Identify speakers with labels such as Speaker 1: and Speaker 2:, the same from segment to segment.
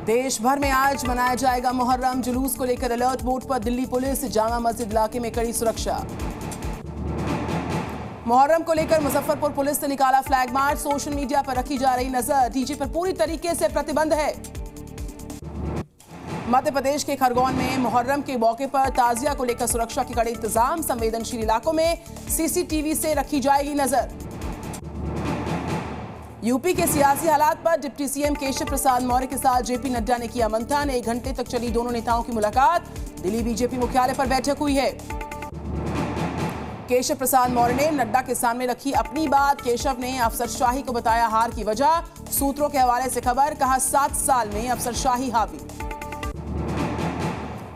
Speaker 1: देश भर में आज मनाया जाएगा मुहर्रम। जुलूस को लेकर अलर्ट मोड पर दिल्ली पुलिस। जामा मस्जिद इलाके में कड़ी सुरक्षा। मुहर्रम को लेकर मुजफ्फरपुर पुलिस ने निकाला फ्लैग मार्च। सोशल मीडिया पर रखी जा रही नजर। डीजे पर पूरी तरीके से प्रतिबंध है। मध्य प्रदेश के खरगोन में मुहर्रम के मौके पर ताजिया को लेकर सुरक्षा के कड़े इंतजाम। संवेदनशील इलाकों में सीसीटीवी से रखी जाएगी नजर। यूपी के सियासी हालात पर डिप्टी सीएम केशव प्रसाद मौर्य के साथ जेपी नड्डा ने किया मंथन। 1 घंटे तक चली दोनों नेताओं की मुलाकात। दिल्ली बीजेपी मुख्यालय पर बैठक हुई है। केशव प्रसाद मौर्य ने नड्डा के सामने रखी अपनी बात। केशव ने अफसरशाही को बताया हार की वजह। सूत्रों के हवाले से खबर, कहा 7 साल में अफसरशाही हावी।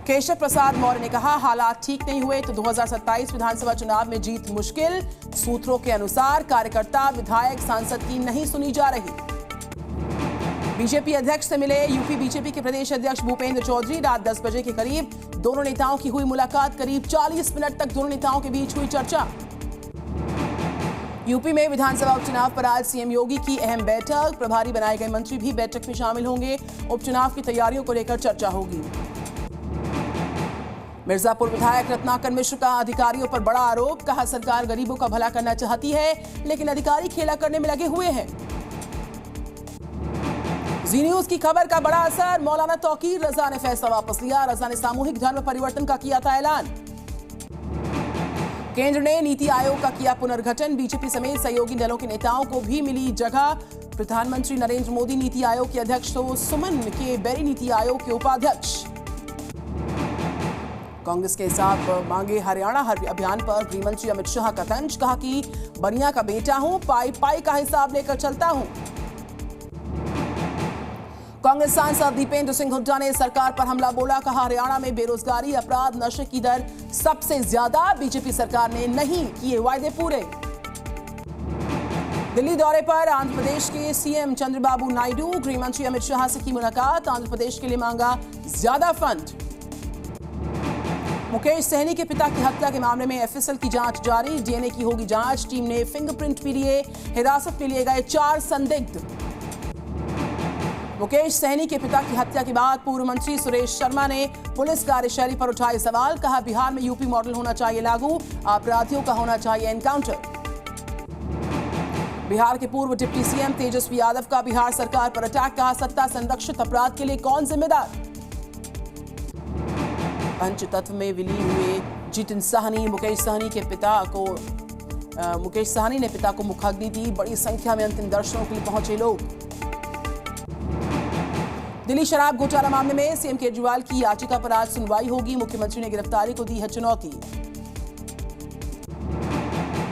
Speaker 1: केशव प्रसाद मौर्य ने कहा हालात ठीक नहीं हुए तो 2027 विधानसभा चुनाव में जीत मुश्किल। सूत्रों के अनुसार कार्यकर्ता, विधायक, सांसद की नहीं सुनी जा रही। बीजेपी अध्यक्ष से मिले यूपी बीजेपी के प्रदेश अध्यक्ष भूपेंद्र चौधरी। रात 10 बजे के करीब दोनों नेताओं की हुई मुलाकात। करीब 40 मिनट तक दोनों नेताओं के बीच हुई चर्चा। यूपी में विधानसभा उपचुनाव पर आज सीएम योगी की अहम बैठक। प्रभारी बनाए गए मंत्री भी बैठक में शामिल होंगे। उपचुनाव की तैयारियों को लेकर चर्चा होगी। मिर्जापुर विधायक रत्नाकर मिश्र का अधिकारियों पर बड़ा आरोप। कहा सरकार गरीबों का भला करना चाहती है लेकिन अधिकारी खेला करने में लगे हुए हैं। जी न्यूज की खबर का बड़ा असर। मौलाना तौकीर रजा ने फैसला वापस लिया। रजा ने सामूहिक धर्म परिवर्तन का किया था ऐलान। केंद्र ने नीति आयोग का किया पुनर्गठन। बीजेपी समेत सहयोगी दलों के नेताओं को भी मिली जगह। प्रधानमंत्री नरेंद्र मोदी नीति आयोग के अध्यक्ष तो सुमन के बेरी नीति आयोग के उपाध्यक्ष। कांग्रेस के हिसाब मांगे हरियाणा अभियान पर गृहमंत्री अमित शाह का तंज। कहा कि बनिया का बेटा हूं, पाई पाई का हिसाब लेकर चलता हूं। कांग्रेस सांसद दीपेंद्र सिंह हुड्डा ने सरकार पर हमला बोला। कहा हरियाणा में बेरोजगारी, अपराध, नशे की दर सबसे ज्यादा। बीजेपी सरकार ने नहीं किए वायदे पूरे। दिल्ली दौरे पर आंध्र प्रदेश के सीएम चंद्रबाबू नायडू। गृहमंत्री अमित शाह से की मुलाकात। आंध्र प्रदेश के लिए मांगा ज्यादा फंड। मुकेश सहनी के पिता की हत्या के मामले में एफएसएल की जांच जारी। डीएनए की होगी जांच। टीम ने फिंगरप्रिंट भी लिए। हिरासत में लिए गए 4 संदिग्ध। मुकेश सहनी के पिता की हत्या के बाद पूर्व मंत्री सुरेश शर्मा ने पुलिस कार्यशैली पर उठाए सवाल। कहा बिहार में यूपी मॉडल होना चाहिए लागू। अपराधियों का होना चाहिए एनकाउंटर। बिहार के पूर्व डिप्टी सीएम तेजस्वी यादव का बिहार सरकार पर अटैक। कहा सत्ता संरक्षित अपराध के लिए कौन जिम्मेदार। पंच तत्व में विलीन हुए जितिन साहनी। मुकेश साहनी ने पिता को मुखाग्नि दी। बड़ी संख्या में अंतिम दर्शनों के लिए पहुंचे लोग। दिल्ली शराब घोटाला मामले में सीएम केजरीवाल की याचिका पर आज सुनवाई होगी। मुख्यमंत्री ने गिरफ्तारी को दी है चुनौती।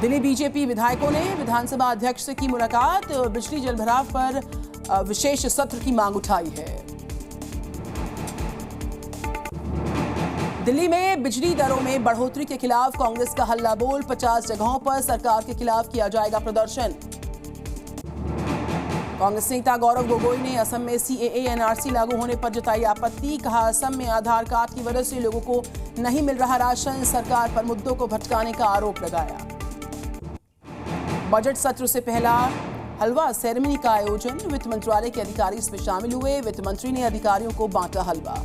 Speaker 1: दिल्ली बीजेपी विधायकों ने विधानसभा अध्यक्ष से की मुलाकात। बिजली जलभराव पर विशेष सत्र की मांग उठाई है। दिल्ली में बिजली दरों में बढ़ोतरी के खिलाफ कांग्रेस का हल्ला बोल। 50 जगहों पर सरकार के खिलाफ किया जाएगा प्रदर्शन। कांग्रेस नेता गौरव गोगोई ने असम में सीएए एनआरसी लागू होने पर जताई आपत्ति। कहा असम में आधार कार्ड की वजह से लोगों को नहीं मिल रहा राशन। सरकार पर मुद्दों को भटकाने का आरोप लगाया। बजट सत्र से पहला हलवा सेरेमनी का आयोजन। वित्त मंत्रालय के अधिकारी इसमें शामिल हुए। वित्त मंत्री ने अधिकारियों को बांटा हलवा।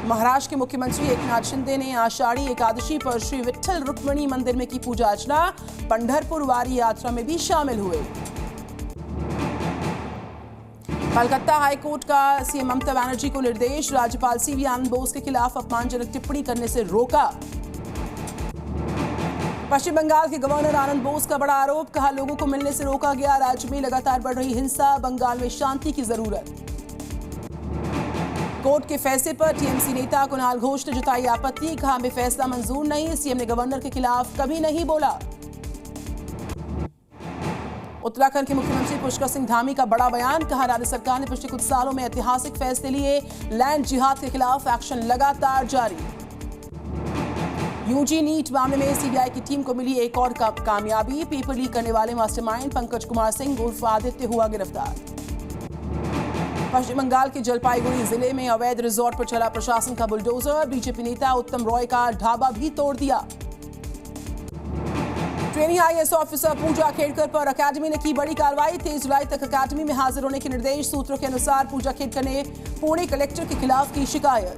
Speaker 1: महाराष्ट्र के मुख्यमंत्री एकनाथ शिंदे ने आषाढ़ी एकादशी पर श्री विट्ठल रुक्मिणी मंदिर में की पूजा अर्चना। पंढरपुर वारी यात्रा में भी शामिल हुए। कलकत्ता हाईकोर्ट का सीएम ममता बनर्जी को निर्देश। राज्यपाल सीवी आनंद बोस के खिलाफ अपमानजनक टिप्पणी करने से रोका। पश्चिम बंगाल के गवर्नर आनंद बोस का बड़ा आरोप। कहा लोगों को मिलने से रोका गया। राज्य में लगातार बढ़ रही हिंसा। बंगाल में शांति की जरूरत। कोर्ट के फैसले पर टीएमसी नेता कुणाल घोष ने जताई आपत्ति। कहा हमें फैसला मंजूर नहीं। सीएम ने गवर्नर के खिलाफ कभी नहीं बोला। उत्तराखंड के मुख्यमंत्री पुष्कर सिंह धामी का बड़ा बयान। कहा राज्य सरकार ने पिछले कुछ सालों में ऐतिहासिक फैसले लिए। लैंड जिहाद के खिलाफ एक्शन लगातार जारी। यूजी नीट मामले में सीबीआई की टीम को मिली एक और कामयाबी। पेपर लीक करने वाले मास्टरमाइंड पंकज कुमार सिंह उर्फ आदित्य हुआ गिरफ्तार। पश्चिम बंगाल के जलपाईगुड़ी जिले में अवैध रिजॉर्ट पर चला प्रशासन का बुलडोजर। बीजेपी नेता उत्तम रॉय का ढाबा भी तोड़ दिया। ट्रेनी आईएएस ऑफिसर पूजा खेड़कर पर अकेडमी ने की बड़ी कार्रवाई। 23 जुलाई तक अकेडमी में हाजिर होने के निर्देश। सूत्रों के अनुसार पूजा खेड़कर ने पुणे कलेक्टर के खिलाफ की शिकायत।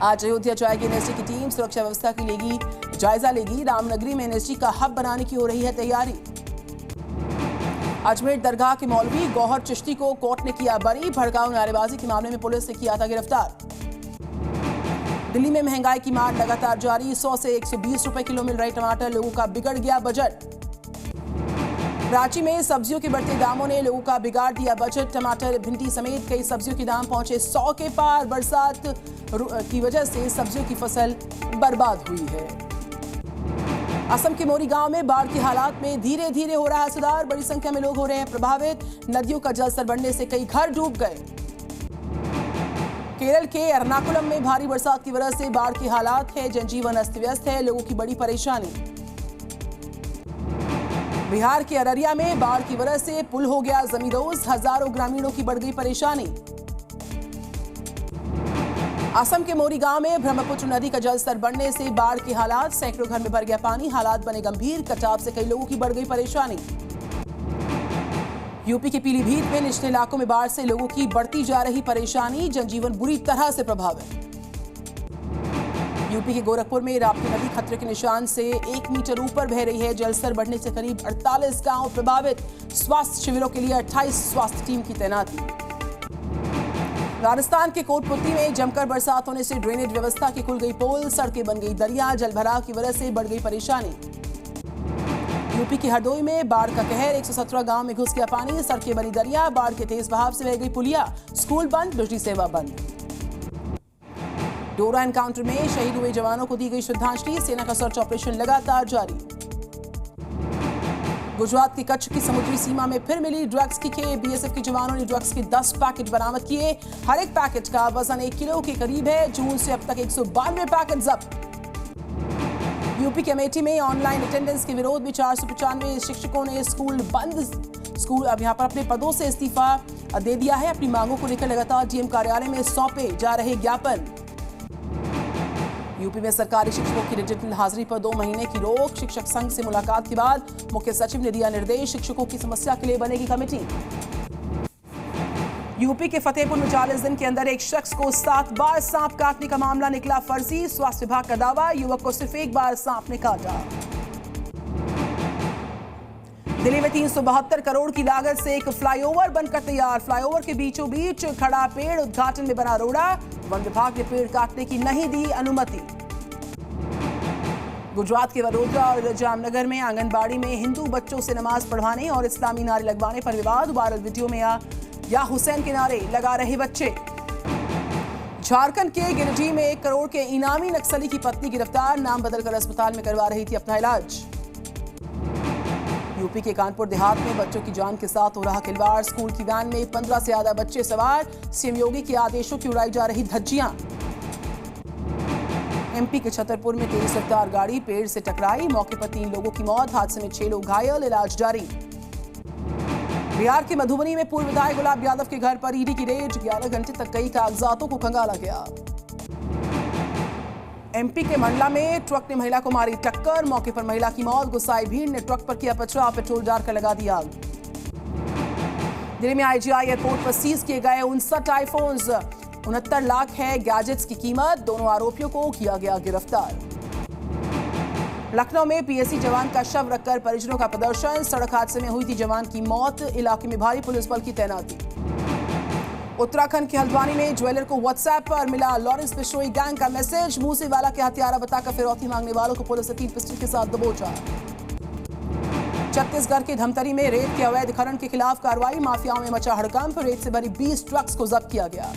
Speaker 1: आज अयोध्या जाएगी एनएसजी की टीम, सुरक्षा व्यवस्था की जायजा लेगी। रामनगरी में एनएसजी का हब बनाने की हो रही है तैयारी। अजमेर दरगाह के मौलवी गौहर चिश्ती को कोर्ट ने किया बरी। भड़काऊ नारेबाजी के मामले में पुलिस ने किया था गिरफ्तार। दिल्ली में महंगाई की मार लगातार जारी। 100 से 120 रुपए किलो मिल रहे टमाटर, लोगों का बिगड़ गया बजट। रांची में सब्जियों के बढ़ते दामों ने लोगों का बिगाड़ दिया बजट। टमाटर, भिंडी समेत कई सब्जियों के दाम पहुंचे 100 के पार। बरसात की वजह से सब्जियों की फसल बर्बाद हुई है। असम के मोरी गांव में बाढ़ के हालात में धीरे धीरे हो रहा सुधार। बड़ी संख्या में लोग हो रहे हैं प्रभावित। नदियों का जलस्तर बढ़ने से कई घर डूब गए। केरल के एर्नाकुलम में भारी बरसात की वजह से बाढ़ के हालात है। जनजीवन अस्त व्यस्त है, लोगों की बड़ी परेशानी। बिहार के अररिया में बाढ़ की वजह से पुल हो गया जमींदोज। हजारों ग्रामीणों की बढ़ गई परेशानी। असम के मोरी गांव में ब्रह्मपुत्र नदी का जलस्तर बढ़ने से बाढ़ के हालात। सैकड़ों घर में भर गया पानी, हालात बने गंभीर। कटाव से कई लोगों की बढ़ गई परेशानी। यूपी के पीलीभीत में निचले इलाकों में बाढ़ से लोगों की बढ़ती जा रही परेशानी। जनजीवन बुरी तरह से प्रभावित। यूपी के गोरखपुर में राप्ती नदी खतरे के निशान से 1 मीटर ऊपर बह रही है। जलस्तर बढ़ने से करीब 48 गांव प्रभावित। स्वास्थ्य शिविरों के लिए 28 स्वास्थ्य टीम की तैनाती। राजस्थान के कोटपुतली में जमकर बरसात होने से ड्रेनेज व्यवस्था की खुल गई पोल, सड़कें बन गई दरिया। जलभराव की वजह से बढ़ गई परेशानी। यूपी के हरदोई में बाढ़ का कहर। 117 गांव में घुस गया पानी, सड़कें बनी दरिया। बाढ़ के तेज बहाव से बह गई पुलिया। स्कूल बंद, बिजली सेवा बंद। डोरा एनकाउंटर में शहीद हुए जवानों को दी गई श्रद्धांजलि। सेना का सर्च ऑपरेशन लगातार जारी। गुजरात के कच्छ की समुद्री सीमा में फिर मिली ड्रग्स की खेप। बीएसएफ के जवानों ने ड्रग्स के 10 पैकेट बरामद किए। हर एक पैकेट का वजन 1 किलो के करीब है। जून से अब तक 192 पैकेट जब्त। यूपी के अमेठी में ऑनलाइन अटेंडेंस के विरोध में 495 शिक्षकों ने स्कूल अब यहाँ पर अपने पदों से इस्तीफा दे दिया है। अपनी मांगों को लेकर लगातार डीएम कार्यालय में सौंपे जा रहे ज्ञापन। यूपी में सरकारी शिक्षकों की डिजिटल हाजिरी पर 2 महीने की रोक। शिक्षक संघ से मुलाकात के बाद मुख्य सचिव ने दिया निर्देश। शिक्षकों की समस्या के लिए बनेगी कमेटी। यूपी के फतेहपुर में 40 दिन के अंदर एक शख्स को 7 बार सांप काटने का मामला निकला फर्जी। स्वास्थ्य विभाग का दावा, युवक को सिर्फ 1 बार सांप ने काटा। दिल्ली में 372 करोड़ की लागत से एक फ्लाईओवर बनकर तैयार। फ्लाईओवर के बीचों बीच खड़ा पेड़, उद्घाटन में बना रोड़ा। वन विभाग ने पेड़ काटने की नहीं दी अनुमति। गुजरात के वडोदरा और जामनगर में आंगनबाड़ी में हिंदू बच्चों से नमाज पढ़वाने और इस्लामी नारे लगवाने पर विवाद। वायरल वीडियो में या हुसैन के नारे लगा रहे बच्चे। झारखंड के गिरिडीह में 1 करोड़ के इनामी नक्सली की पत्नी गिरफ्तार। नाम बदलकर अस्पताल में करवा रही थी अपना इलाज। यूपी के कानपुर देहात में बच्चों की जान के साथ हो रहा खिलवाड़। स्कूल की वैन में 15 से ज्यादा बच्चे सवार। सीएम योगी के आदेशों की उड़ाई जा रही धज्जियां। एमपी के छतरपुर में तेज रफ्तार गाड़ी पेड़ से टकराई। मौके पर 3 लोगों की मौत, हादसे में 6 लोग घायल, इलाज जारी। बिहार के मधुबनी में पूर्व विधायक गुलाब यादव के घर पर ईडी की रेड। 11 घंटे तक कई कागजातों को खंगाला गया। एमपी के मंडला में ट्रक ने महिला को मारी टक्कर। मौके पर महिला की मौत। गुस्साई भीड़ ने ट्रक पर किया पथराव, पेट्रोल डालकर लगा दी आग। दिल्ली में आईजीआई एयरपोर्ट पर सीज किए गए 59 आईफोन्स। 69 लाख है गैजेट्स की कीमत। दोनों आरोपियों को किया गया गिरफ्तार। लखनऊ में पीएसी जवान का शव रखकर परिजनों का प्रदर्शन। सड़क हादसे में हुई थी जवान की मौत। इलाके में भारी पुलिस बल की तैनाती। उत्तराखंड के हल्द्वानी में ज्वेलर को व्हाट्सएप पर मिला लॉरेंस बिश्नोई गैंग का मैसेज। मूसेवाला के हत्यारा बताकर फिरौती मांगने वालों को पुलिस ने 3 पिस्टल के साथ दबोचा। छत्तीसगढ़ के धमतरी में रेत के अवैध खनन के खिलाफ कार्रवाई। माफियाओं में मचा हड़कंप। रेत से भरी 20 ट्रक्स को जब्त किया गया।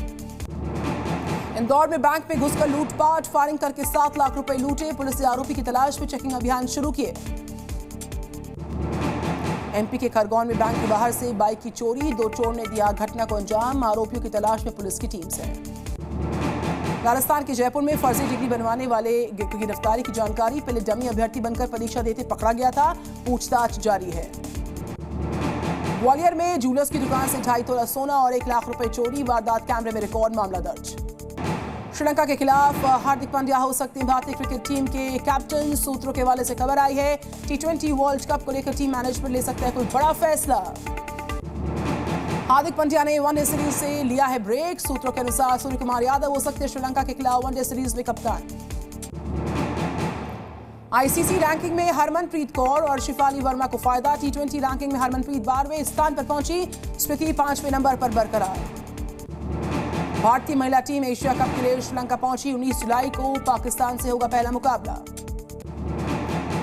Speaker 1: इंदौर में बैंक में घुसकर लूटपाट, फायरिंग करके 7 लाख रुपए लूटे। पुलिस ने आरोपी की तलाश में चेकिंग अभियान शुरू किए। एमपी के खरगोन में बैंक के बाहर से बाइक की चोरी। 2 चोर ने दिया घटना को अंजाम। आरोपियों की तलाश में पुलिस की टीम से। राजस्थान के जयपुर में फर्जी डिग्री बनवाने वाले की गिरफ्तारी की जानकारी। पहले डमी अभ्यर्थी बनकर परीक्षा देते पकड़ा गया था। पूछताछ जारी है। ग्वालियर में ज्वेलर्स की दुकान से 2.5 तोला सोना और 1 लाख रुपए चोरी। वारदात कैमरे में रिकॉर्ड, मामला दर्ज। श्रीलंका के खिलाफ हार्दिक पांड्या हो सकते हैं भारतीय क्रिकेट टीम के कैप्टन। सूत्रों के हवाले से खबर आई है T20 वर्ल्ड कप को लेकर टीम मैनेजमेंट ले सकता है कोई बड़ा फैसला। हार्दिक पांड्या ने वनडे सीरीज से लिया है ब्रेक। सूत्रों के अनुसार सूर्य कुमार यादव हो सकते हैं श्रीलंका के खिलाफ वनडे सीरीज में कप्तान। आईसीसी रैंकिंग में हरमनप्रीत कौर और शिफाली वर्मा को फायदा। T20 रैंकिंग में हरमनप्रीत 12वें स्थान पर पहुंची, स्मृति 5वें नंबर पर बरकरार। भारतीय महिला टीम एशिया कप के लिए श्रीलंका पहुंची। 19 जुलाई को पाकिस्तान से होगा पहला मुकाबला।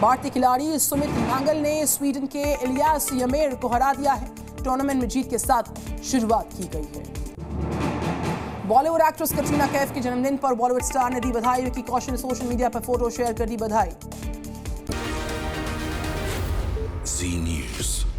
Speaker 1: भारतीय खिलाड़ी सुमित नांगल ने स्वीडन के इलियास यमेर को हरा दिया है। टूर्नामेंट में जीत के साथ शुरुआत की गई है। बॉलीवुड एक्ट्रेस कटरीना कैफ के जन्मदिन पर बॉलीवुड स्टार ने दी बधाई। विकी कौशल ने सोशल मीडिया पर फोटो शेयर कर दी बधाई।
Speaker 2: Z News।